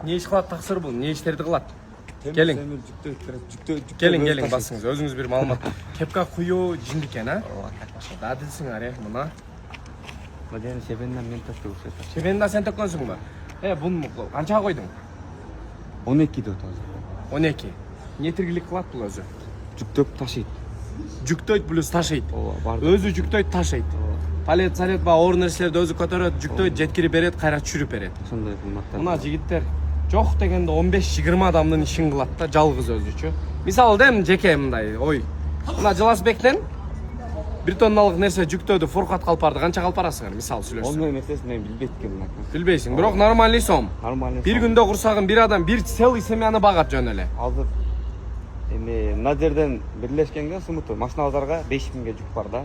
Не иш кылат таксыр бул? Не иштерди кылат? Келиң. Келиң басыңыз. Өзүңүз бир маалымат. Кепка куюу жиндик экен, а? Да дилсиңер, мына. Маден себеннен мен төктүм. Себенда сен төккөнсүңбү? Буну канчага койдуң? 12 деп атабыз. 12. Не тиргилик кылат бул өзү? Жүктөп ташыйт. Жүктөйт плюс ташыйт. Бар. Өзү жүктөйт, ташыйт. Палет, салет ба оор нерселерди өзү көтөрөт, жүктөйт, жеткирип берет, кайра түшүрүп берет. Ошондой кылмактар. Мына жигиттер жок дегенде 15-20 адамдын ишин кылат да, жалгыз өзүчү. Мисалы дем жеке мындай ой. Мына Жыласбектен 1 тонналык нерсе жүктөдү, Фуркат калпарды канча калпарасыңар, мисалы сүйлөшсөң. Ондой нерсесин мен билбейт экенмин. Билбейсиң, бирок нормальный сом. Нормальный. Бир күндө курсагын бир адам бир целый семьяны багат жөн эле. Азыр мына жерден бирлешкенге сумуту машина базарга 5000ге жүк бар да.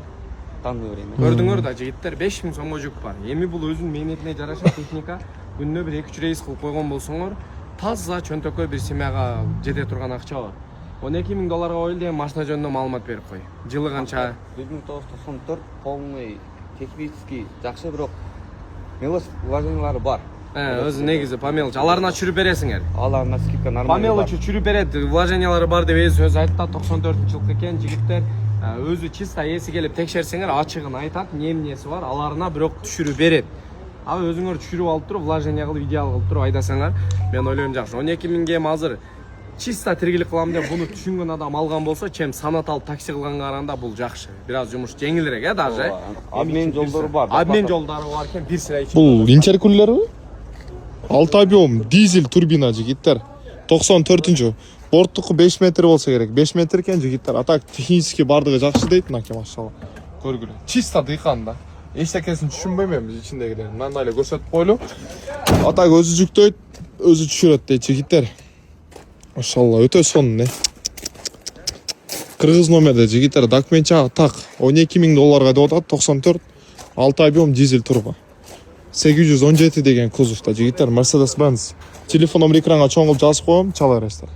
Таңды берейин. Көрдүңөр да жигиттер 5000 сомго жүк бар. Эми бул өзүнүн мээнетине жараша техника. Күнүнө бир 2-3 рейс кылып койгон болсоңор, таза чөнтөккө бир семьяга жете турган акча бар. $12,000 коюлду, машина жөнүндө маалымат берип кой. Жылы канча? 1994 полный технический жакшы, бирок мелочь вложениялары бар. Өзү негизи помелочь. Аларына чүрүп бересиңер. Аларына скидка нормально. Помелочь чүрүп берет, вложениялары бар деп сөз айтты. 94-жылкы экен жигиттер. Өзү чисто эси келип текшерсеңер, ачыгын айтат, эмнеси бар, аларына бирок түшүрүп берет. Ал өзүңөр түшүрүп алып туруп, вложение кылып, идеал кылып туруп айдасаңар, мен ойлойм жакшы. 12.000 эми азыр чисто тиргилик кылам деп буну түшүнгөн адам алган болсо, чем санат алып такси кылганга караганда бул жакшы. Бир аз жумуш жеңилирээк, даже. Обмен жолдору бар. Обмен жолдору бар экен, бир сыра ичип. Бул интеркулерби? 6 объем дизель турбина жигиттер. 94-чү. Борттуку 5 метр болсо керек. 5 метр экен жигиттер. А так технически бардыгы жакшы дейт, мынакей машалла. Көргүлө. Чисто дыйкан да. Эчтекесин түшүнбөйм биз ичиндегилерин. Мындай эле көрсөтүп койлу. А так өзү жүктөйт, өзү түшүрөт дейт жигиттер. Машалла, өтө сонун, Кыргыз номерде жигиттер, документ жагы так. $12,000 деп атат, 94, 6 объем дизель турбо. 817 деген кузовда жигиттер, Mercedes-Benz. Телефон номер экранга чоң кылып жазып коем, чала бересиздер.